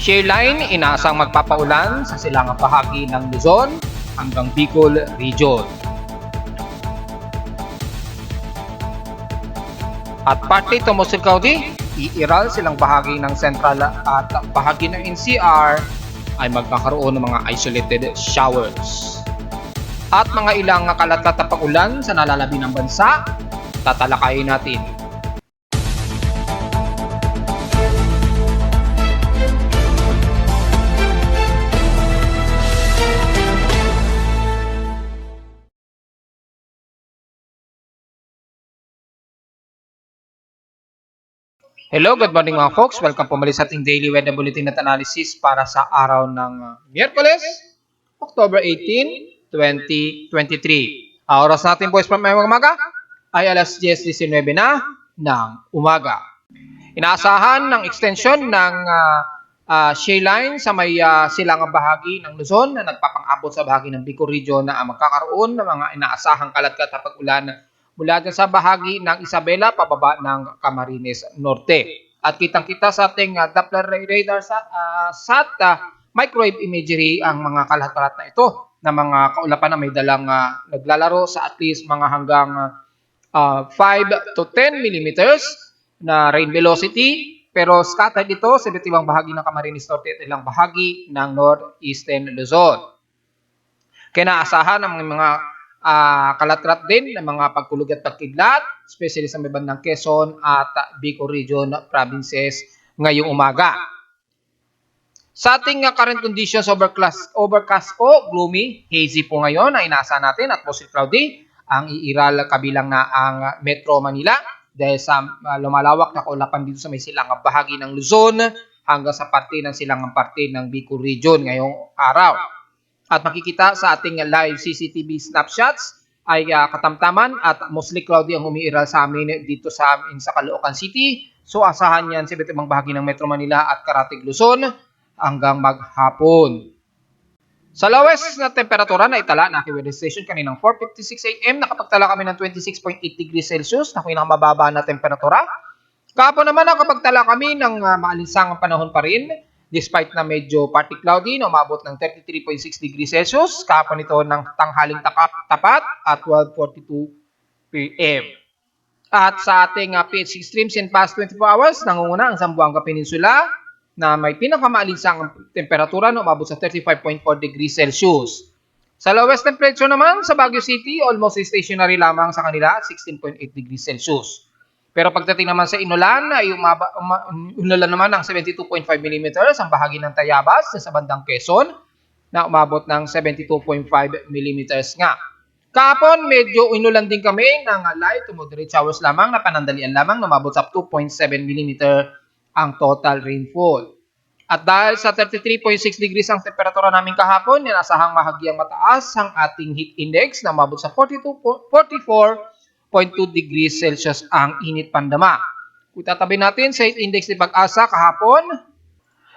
Shear line, inaasang magpapaulan sa silangang bahagi ng Luzon hanggang Bicol Region. At partly to Muslim Cloudy, iiral silang bahagi ng Central at bahagi ng NCR ay magkakaroon ng mga isolated showers. At mga ilang kalatkat na pag-ulan sa nalalabi ng bansa, tatalakayin natin. Hello, good morning mga folks. Welcome po muli sa ating daily weather bulletin at analysis para sa araw ng Miyerkules, October 18, 2023. Ang oras natin po is from umaga ay alas 10:19 na ng umaga. Inaasahan ng extension ng shear line sa may silangang bahagi ng Luzon na nagpapang-abot sa bahagi ng Bicol Region na magkakaroon ng mga inaasahang kalatkat na pag-ulan mula dyan sa bahagi ng Isabela pababa ng Camarines Norte. At kitang-kita sa ating Doppler radar SAT microwave imagery ang mga kalat-kalat na ito na mga kaulapan na may dalang naglalaro sa at least mga hanggang 5 to 10 millimeters na rain velocity, pero scattered ito sa iba't ibang bahagi ng Camarines Norte at ilang bahagi ng Northeastern Luzon. Kinaasahan ng mga kalatrat din ng mga pagkulog at pagkidlat, especially sa may bandang Quezon at Bicol Region provinces ngayong umaga. Sa ating current conditions, overcast po, gloomy, hazy po ngayon na inaasahan natin at mostly cloudy ang iiral kabilang na ang Metro Manila dahil sa lumalawak na kaulapan dito sa may silangang bahagi ng Luzon hanggang sa parte ng silangang parte ng Bicol Region ngayong araw. At makikita sa ating live CCTV snapshots ay katamtaman at mostly cloudy ang umiiral sa amin dito sa amin sa Caloocan City. So asahan yan sa iba't ibang bahagi ng Metro Manila at Caratig Luzon hanggang maghapon. Sa lowest na temperatura na itala na aking weather station kaninang 4:56 AM, nakapagtala kami ng 26.8 degrees Celsius na pinakamababa na temperatura. Kahapon naman nakapagtala kami ng maalinsangang panahon pa rin. Despite na medyo partly cloudy na umabot ng 33.6 degrees Celsius, kahapon ito ng tanghaling tapat at 12:42 PM. At sa ating PH streams in past 24 hours, nangunguna ang Zamboanga Peninsula na may pinakamaalinsangang temperatura na umabot sa 35.4 degrees Celsius. Sa lowest temperature naman sa Baguio City, almost stationary lamang sa kanila at 16.8 degrees Celsius. Pero pagdating naman sa Inulan, ay umulan naman ng 72.5 mm ang bahagi ng Tayabas sa bandang Quezon na umabot ng 72.5 mm nga. Kahapon, medyo inulan din kami ng light to moderate showers lamang na panandalian lamang na umabot sa 2.7 mm ang total rainfall. At dahil sa 33.6 degrees ang temperatura namin kahapon, inasahang mahagyang mataas ang ating heat index na umabot sa 44.2 degrees Celsius ang init pandama. Kung tatabi natin sa heat index ni Pag-asa kahapon,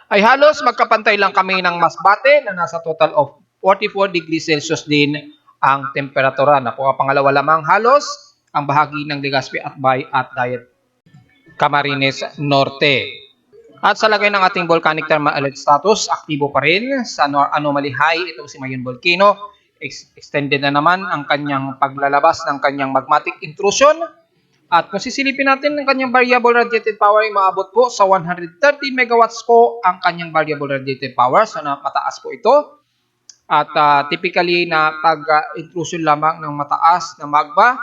ay halos magkapantay lang kami ng Masbate na nasa total of 44 degrees Celsius din ang temperatura. Na po pangalawa lamang halos ang bahagi ng Legazpi at Bay at Dayat Camarines Norte. At sa lagay ng ating volcanic thermal alert status, aktibo pa rin sa anomaly high itong si Mayon Volcano. Extended na naman ang kanyang paglalabas ng kanyang magmatic intrusion. At kung sisilipin natin ang kanyang variable radiated power ay maabot po sa 130 megawatts po ang kanyang variable radiated power. So mataas po ito. At typically na pag-intrusion lamang ng mataas na magma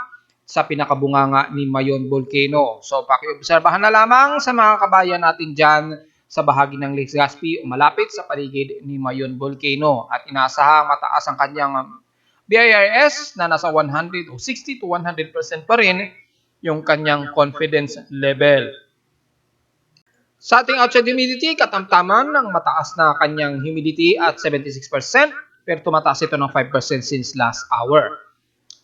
sa pinakabunganga ni Mayon Volcano. So pakiobserbahan na lamang sa mga kabayan natin dyan sa bahagi ng Legazpi o malapit sa paligid ni Mayon Volcano. At inaasahang mataas ang kanyang BIRS na nasa 100 o 60 to 100% pa rin yung kanyang confidence level. Sa ating outside humidity, katamtaman ng mataas na kanyang humidity at 76%, pero tumataas ito ng 5% since last hour.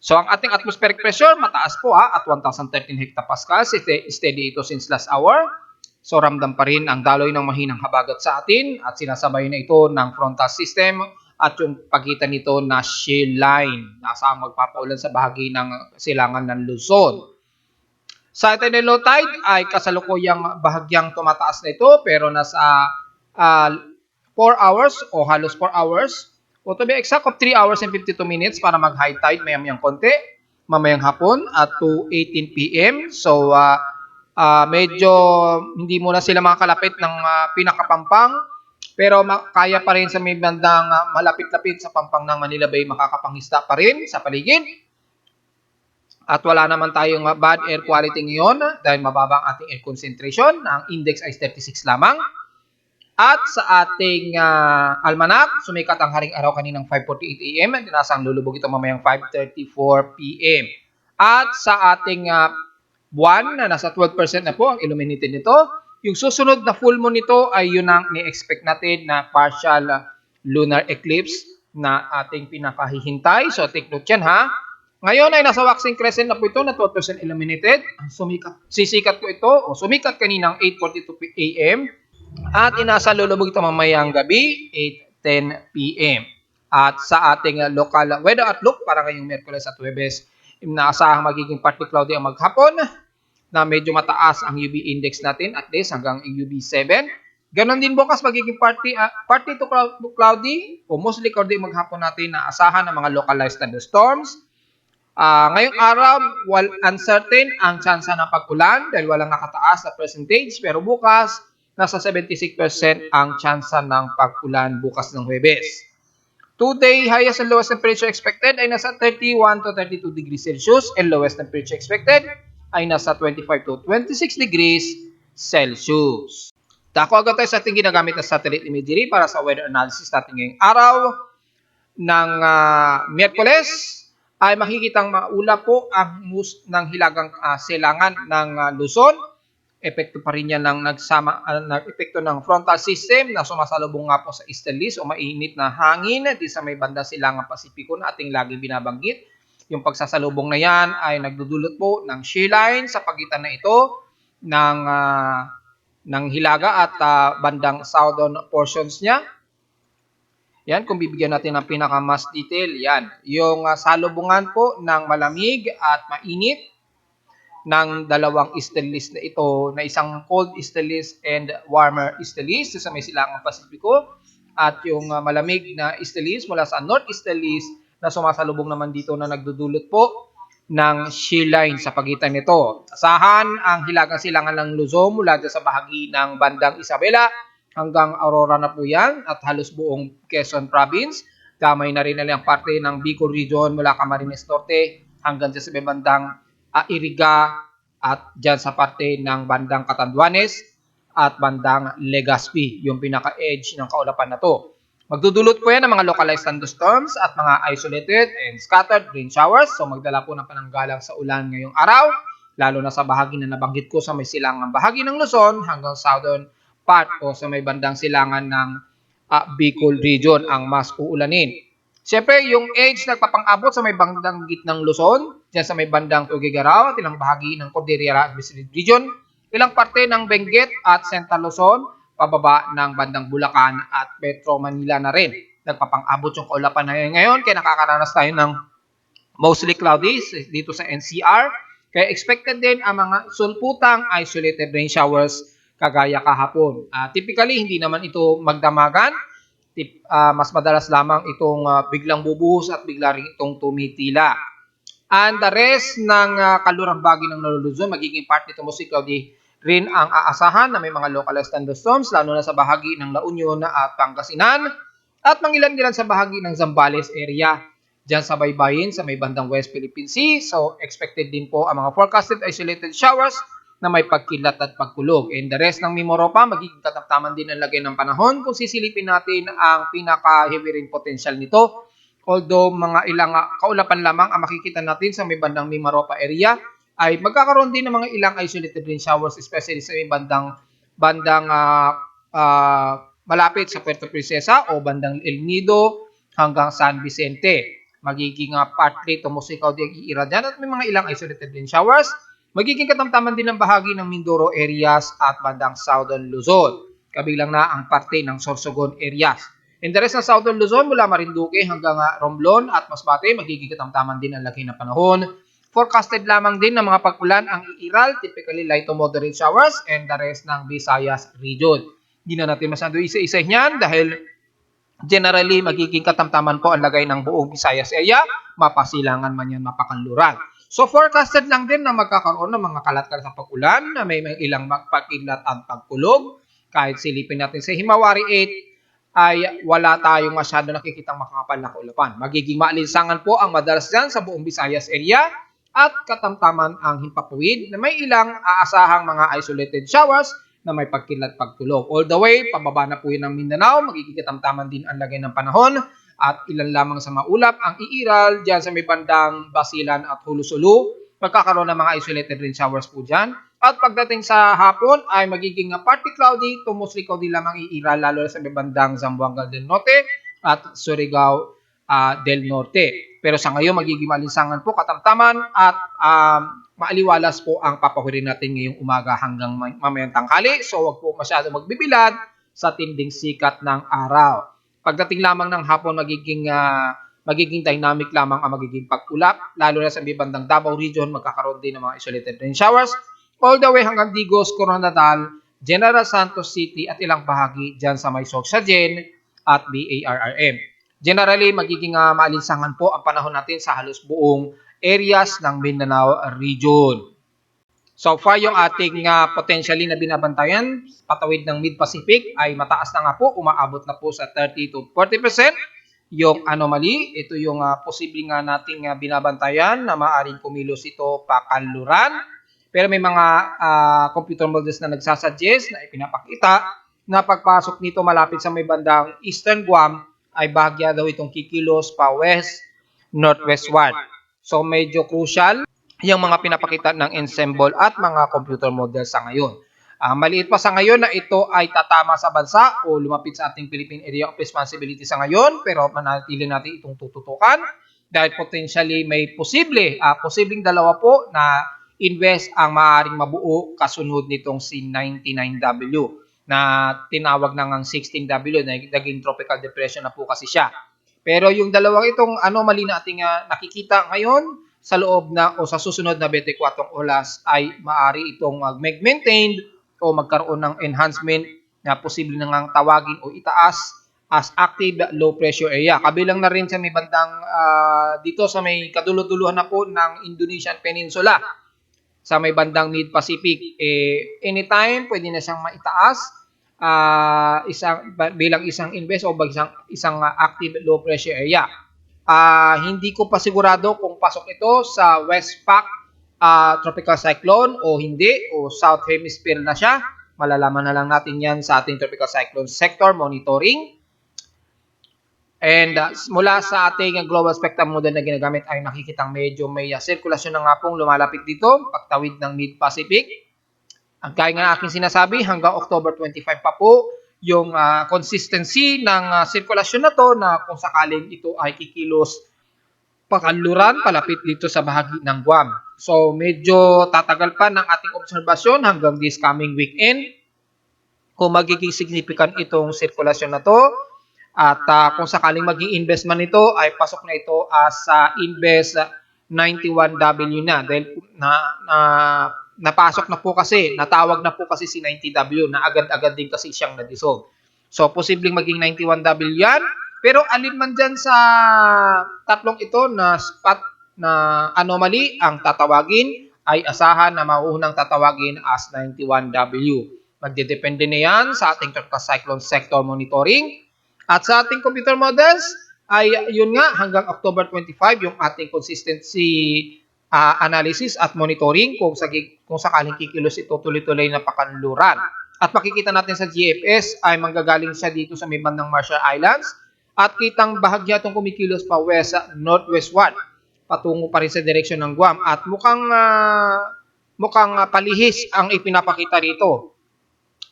So ang ating atmospheric pressure, mataas po at 1,013 hectopascals. Steady ito since last hour. So ramdam pa rin ang daloy ng mahinang habagat sa atin at sinasabay na ito ng frontal system at yung pagitan nito na shear line. Nasa magpapaulan sa bahagi ng silangan ng Luzon. Sa atin ng low tide ay kasalukuyang bahagyang tumataas na ito pero nasa 4 hours o halos 4 hours o to be exact of 3 hours and 52 minutes para mag high tide mamayang konti, mamayang hapon at 2:18 p.m. So medyo hindi muna sila makakalapit ng pinakapampang, pero kaya pa rin sa may bandang malapit-lapit sa pampang ng Manila Bay, makakapangisda pa rin sa paligid. At wala naman tayong bad air quality ngayon dahil mababa ang ating air concentration. Ang index ay 36 lamang. At sa ating almanac, sumikat ang haring araw kaninang 5:48 a.m. at tinasang lulubog ito mamayang 5:34 p.m. At sa ating buwan na nasa 12% na po ang illuminated nito, yung susunod na full moon nito ay yun ang ni-expect natin na partial lunar eclipse na ating pinakahihintay. So take note yan ha. Ngayon ay nasa waxing crescent na po ito na 12% illuminated. Sisikat ko ito o sumikat kaninang 8:42 a.m. at inasa lulubog ito mamayang gabi 8:10 p.m. At sa ating local weather outlook para ngayong Miyerkules at Huwebes, inaasahang magiging partly cloudy ang maghapon na medyo mataas ang UV index natin at least hanggang UV 7. Ganon din bukas magiging partly to cloudy o mostly cloudy maghapon natin na asahan ng mga localized thunderstorms. Ngayong araw, while uncertain ang tsansa ng pag-ulan dahil walang nakataas na percentage, pero bukas, nasa 76% ang tsansa ng pag-ulan bukas ng Huwebes. Today, highest and lowest temperature expected ay nasa 31 to 32 degrees Celsius and lowest temperature expected ay nasa 25 to 26 degrees Celsius. Dako agad tayo sa ating ginagamit na satellite imagery para sa weather analysis natin ngayong araw ng Miyerkules. Ay makikitang maula po ang ng hilagang silangan ng Luzon. Epekto pa rin yan ng epekto ng frontal system na sumasalubong nga po sa easterlies o mainit na hangin di sa may banda silangang Pasipiko na ating laging binabanggit. Yung pagsasalubong na yan ay nagdudulot po ng shear line sa pagitan na ito ng hilaga at bandang southern portions niya. Yan, kung bibigyan natin ng pinaka-mas detail, yan. Yung salubungan po ng malamig at mainit ng dalawang easterlies na ito, na isang cold easterlies and warmer easterlies sa may silangang Pasipiko. At yung malamig na easterlies mula sa northeasterlies na sumasalubong naman dito na nagdudulot po ng shear line sa pagitan nito. Asahan ang hilagang silangan ng Luzon mula sa bahagi ng bandang Isabela hanggang Aurora na po yan at halos buong Quezon Province. Gamay na rin ang parte ng Bicol Region mula Camarines Norte hanggang sa bandang Iriga at dyan sa parte ng bandang Catanduanes at bandang Legazpi, yung pinaka-edge ng kaulapan na to. Magdudulot po yan ng mga localized thunderstorms at mga isolated and scattered rain showers. So magdala po ng pananggalang sa ulan ngayong araw, lalo na sa bahagi na nabanggit ko sa may silangang bahagi ng Luzon hanggang southern part o sa may bandang silangan ng Bicol Region ang mas uulanin. Siyempre, yung edge nagpapang-abot sa may bandang gitnang Luzon, dyan sa may bandang Tuguegarao at ilang bahagi ng Cordillera at Visayas Region, ilang parte ng Benguet at Central Luzon, pababa ng bandang Bulacan at Metro Manila na rin. Nagpapang-abot yung kaulapan na ngayon, kaya nakakaranas tayo ng mostly cloudy dito sa NCR. Kaya expected din ang mga sulputang isolated rain showers kagaya kahapon. Typically, hindi naman ito magdamagan. Mas madalas lamang itong biglang bubuhos at bigla rin itong tumitila. And the rest ng kalurang bahagi ng Luzon, magiging part nito mostly cloudy rin ang aasahan na may mga localized thunderstorms, lalo na sa bahagi ng La Union at Pangasinan at mangilan-ilan sa bahagi ng Zambales area. Diyan sa baybayin sa may bandang West Philippine Sea. So, expected din po ang mga forecasted isolated showers na may pagkilat at pagkulog. And the rest ng Mimaropa, magiging katamtaman din ang lagay ng panahon kung sisilipin natin ang pinaka-heavy rain potential nito. Although mga ilang kaulapan lamang ang makikita natin sa may bandang Mimaropa area, ay magkakaroon din ng mga ilang isolated rain showers, especially sa may bandang malapit sa Puerto Princesa o bandang El Nido hanggang San Vicente. Magiging partly to mostly cloudy ang iira dyan at may mga ilang isolated rain showers. Magiging katamtaman din ang bahagi ng Mindoro areas at bandang Southern Luzon. Kabilang na ang parte ng Sorsogon areas. In the rest ng Southern Luzon mula Marinduque hanggang Romblon at Masbate, magiging katamtaman din ang lagay ng panahon. Forecasted lamang din ng mga pag-ulan ang iiral, typically light to moderate showers, and the rest ng Visayas region. Hindi na natin masyado isa-isa yan dahil generally magiging katamtaman po ang lagay ng buong Visayas area, mapasilangan man yan, mapakanluran. So forecasted lang din na magkakaroon ng mga kalat-kalat sa pag-ulan na may ilang pag-idlat at pagkulog. Kahit silipin natin sa Himawari 8 ay wala tayong masyado nakikitang makakapal na kaulapan. Magiging maalinsangan po ang madalas dyan sa buong Visayas area at katamtaman ang himpapawid na may ilang aasahang mga isolated showers na may pagkilat pagtulog. All the way, pababa na po yun ng Mindanao, magiging katamtaman din ang lagay ng panahon at ilan lamang sa maulap ang iiral dyan sa may bandang Basilan at Hulusulu. Magkakaroon ng mga isolated rain showers po dyan. At pagdating sa hapon ay magiging partly cloudy to mostly cloudy lamang iiral lalo na sa may bandang Zamboanga del Norte at Surigao del Norte. Pero sa ngayon magiging malinsangan po, katamtaman at maaliwalas po ang papahurin natin ngayong umaga hanggang mamayang tanghali. So wag po masyado magbibilad sa tinding sikat ng araw. Pagdating lamang ng hapon, magiging dynamic lamang ang magiging pag-ulap. Lalo na sa bandang Davao Region, magkakaroon din ng mga isolated rain showers. All the way hanggang Digos, Coronadal, General Santos City at ilang bahagi dyan sa may Sorsogon at BARRM. Generally, magiging maalinsangan po ang panahon natin sa halos buong areas ng Mindanao Region. So far, yung ating potentially na binabantayan, patawid ng Mid-Pacific ay mataas na nga po, umaabot na po sa 30 to 40%. Yung anomaly, ito yung posibleng nating binabantayan na maaaring kumilos ito pakanluran. Pero may mga computer models na nagsasuggest na ipinapakita na pagpasok nito malapit sa may bandang Eastern Guam ay bahagya daw itong kikilos pa west, northwestward. So medyo crucial yung mga pinapakita ng ensemble at mga computer models sa ngayon. Maliit pa sa ngayon na ito ay tatama sa bansa o lumapit sa ating Philippine Area of Responsibility sa ngayon, pero manatili natin itong tututukan dahil potentially may posibleng dalawa po na invest ang maaaring mabuo kasunod nitong si 99W na tinawag na ng 16W na naging tropical depression na po kasi siya. Pero yung dalawang itong anomaly na ating nakikita ngayon sa loob na o sa susunod na 24 oras ay maaari itong mag-maintained o magkaroon ng enhancement na posible nang tawagin o itaas as active low pressure area. Kabilang na rin sa may bandang dito sa may kadulot-duluhan na po ng Indonesian Peninsula sa may bandang Mid-Pacific. Anytime pwede na siyang maitaas bilang isang invest o isang active low pressure area. Hindi ko pa sigurado kung pasok ito sa Westpac tropical cyclone o hindi o South Hemisphere na siya. Malalaman na lang natin yan sa ating tropical cyclone sector monitoring. And mula sa ating global spectrum model na ginagamit ay nakikitang medyo may sirkulasyon na nga pong lumalapit dito, pagtawid ng Mid-Pacific. Ang kaya nga aking sinasabi, hanggang October 25 pa po yung consistency ng sirkulasyon na to na kung sakaling ito ay kikilos pakanluran palapit dito sa bahagi ng Guam. So medyo tatagal pa ng ating obserbasyon hanggang this coming weekend kung magiging significant itong sirkulasyon na to. At kung sakaling maging investment nito ay pasok na ito as invest 91W na dahil napasok na po kasi, natawag na po kasi si 90W na agad-agad din kasi siyang na-dissolve. So posibleng maging 91W yan, pero alin man dyan sa tatlong ito na spot na anomaly ang tatawagin ay asahan na mauunang tatawagin as 91W. Magdedepende na yan sa ating tropical cyclone sector monitoring. At sa ating computer models, ay yun nga, hanggang October 25, yung ating consistency analysis at monitoring kung sakaling kikilos ito tuloy-tuloy na pakanluran. At makikita natin sa GFS ay manggagaling siya dito sa may bandang Marshall Islands at kitang bahagya itong kumikilos pa west northwestward patungo pa rin sa direksyon ng Guam at mukhang palihis ang ipinapakita rito.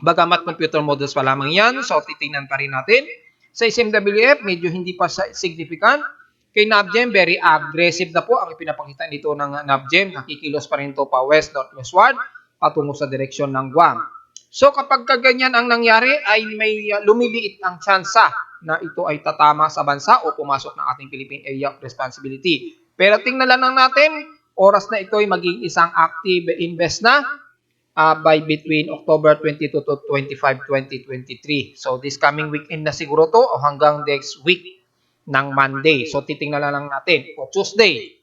Bagamat computer models pa lamang yan, so titingnan pa rin natin. Sa SMWF, medyo hindi pa significant. Kay NAVGEM, very aggressive na po ang ipinapakita nito ng NAVGEM. Nakikilos pa rin ito pa west-northwestward patungo sa direksyon ng Guam. So kapag ganyan ang nangyari ay may lumiliit ang tsansa na ito ay tatama sa bansa o pumasok ng ating Philippine Area of Responsibility. Pero tingnan lang natin, oras na ito ay maging isang active invest na by between October 22 to 25, 2023. So this coming weekend na siguro to o hanggang next week ng Monday. So titingnan lang natin o Tuesday.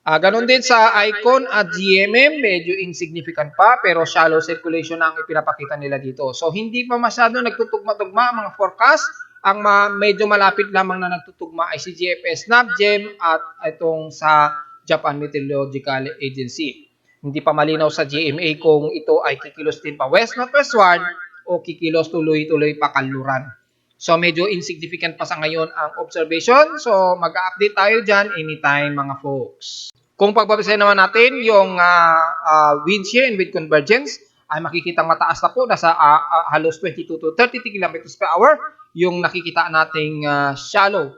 Ganon din sa icon at GMM, medyo insignificant pa pero shallow circulation ang ipinapakita nila dito. So hindi pa masyado nagtutugma-tugma ang mga forecast. Ang medyo malapit lamang na nagtutugma ay si GFS NavGem at itong sa Japan Meteorological Agency. Hindi pa malinaw sa GMA kung ito ay kikilos din pa west-northwestward o kikilos tuloy-tuloy pa kanluran. So medyo insignificant pa sa ngayon ang observation. So mag-update tayo dyan anytime mga folks. Kung pagbabasahin naman natin yung wind shear and wind convergence, ay makikitang mataas na po, nasa halos 22 to 33 km per hour yung nakikita nating shallow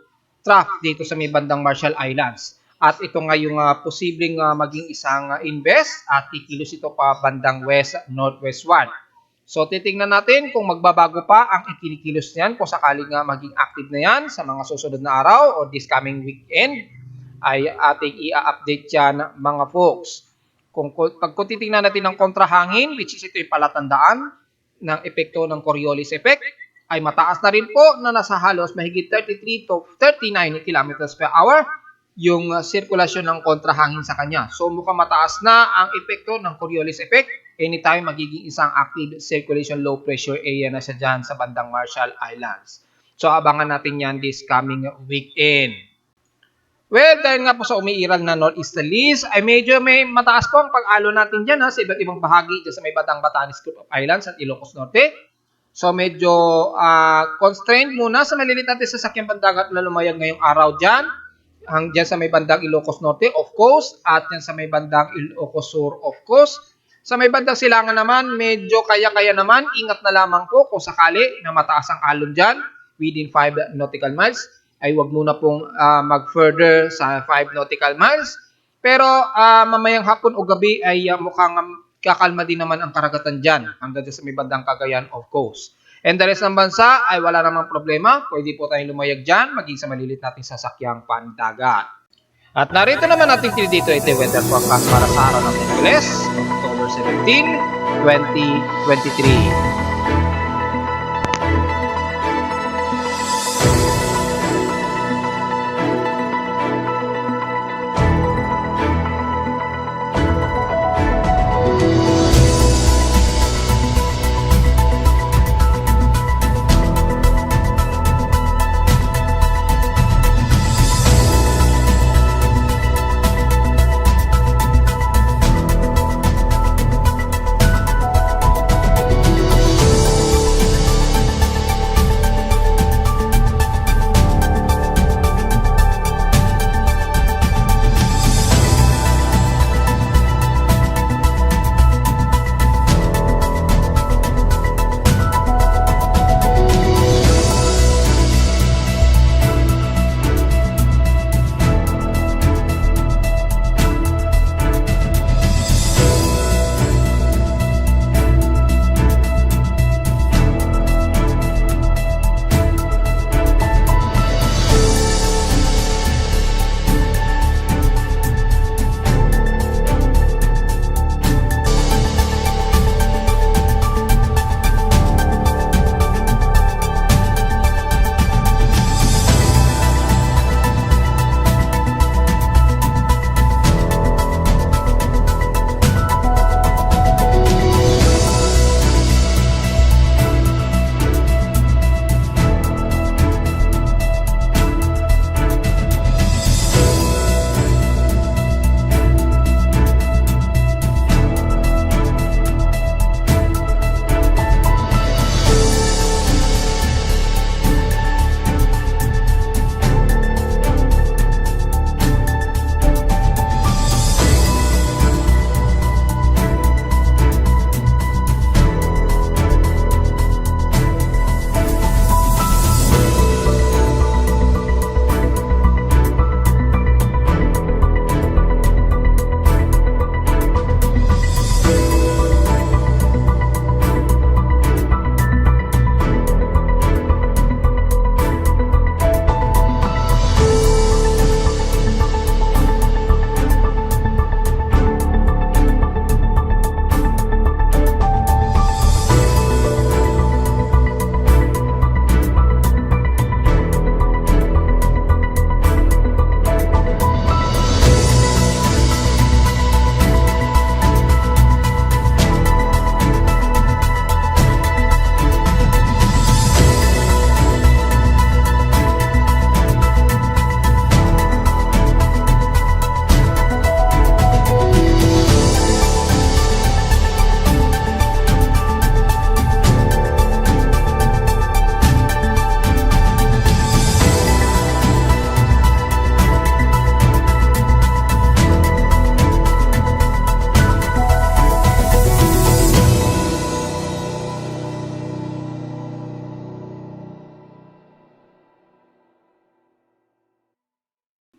trough dito sa may bandang Marshall Islands. At ito nga yung posibleng maging isang invest at kikilos ito pa bandang west-northwestward. So titingnan natin kung magbabago pa ang ikinikilos niyan kung sakaling maging active na yan sa mga susunod na araw o this coming weekend ay ating i-update yan mga folks. Kung titingnan natin ng kontrahangin, which is ito yung palatandaan ng epekto ng Coriolis effect, ay mataas na rin po na nasa halos mahigit 33 to 39 km per hour yung sirkulasyon ng kontrahangin sa kanya. So mukhang mataas na ang epekto ng Coriolis effect anytime magiging isang active circulation low pressure area na siya dyan sa bandang Marshall Islands. So abangan natin yan this coming weekend. Well, dahil nga po sa umiiral na northeasterlies, ay medyo may mataas po ang pag-alo natin dyan sa iba't ibang bahagi dyan sa may bandang Batanes Group of Islands at Ilocos Norte. So medyo constrained muna sa maliliit natin sa sakyang bandagat na lumayag ngayong araw dyan. Dyan sa may bandang Ilocos Norte, of course, at dyan sa may bandang Ilocos Sur, of course. Sa may bandang Silangan naman, medyo kaya-kaya naman. Ingat na lamang po kung sakali na mataas ang alon dyan within 5 nautical miles. Ay wag muna pong mag-further sa 5 nautical miles. Pero mamayang hapon o gabi ay mukhang kakalma din naman ang karagatan dyan. Hanggang dyan sa may bandang Cagayan, of course. And the rest ng bansa ay wala namang problema. Pwede po tayong lumayag dyan, maging sa malilit nating sasakyang pandagat. At narito naman natin dito ito weather forecast para sa araw ng Miyerkules, October 17, 2023.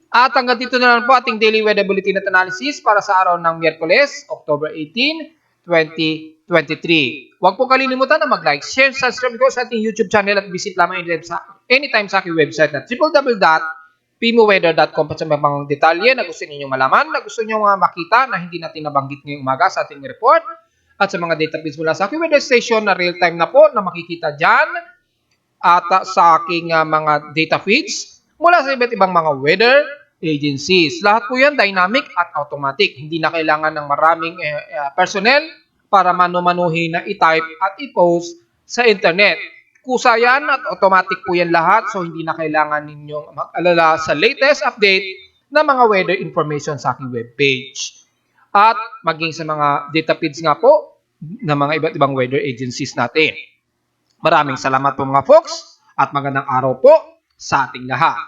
At hanggang dito na lang po ating daily weather bulletin at analysis para sa araw ng Miyerkules, October 18, 2023. Huwag po kalilimutan na mag-like, share, subscribe ko sa ating YouTube channel at visit lamang anytime sa aking website na www.pimoweather.com para sa mga detalye na gusto ninyong malaman, na gusto niyo makita na hindi natin nabanggit ngayong umaga sa ating report, at sa mga data feeds mula sa aking weather station na real-time na po na makikita dyan at sa aking mga data feeds mula sa iba't ibang mga weather agencies. Lahat po yan dynamic at automatic. Hindi na kailangan ng maraming personnel para mano-manuhin na i-type at i-post sa internet. Kusa yan at automatic po yan lahat, so hindi na kailangan ninyong mag-alala sa latest update na mga weather information sa aking webpage. At maging sa mga data feeds nga po ng mga iba't ibang weather agencies natin. Maraming salamat po mga folks at magandang araw po sa ating lahat.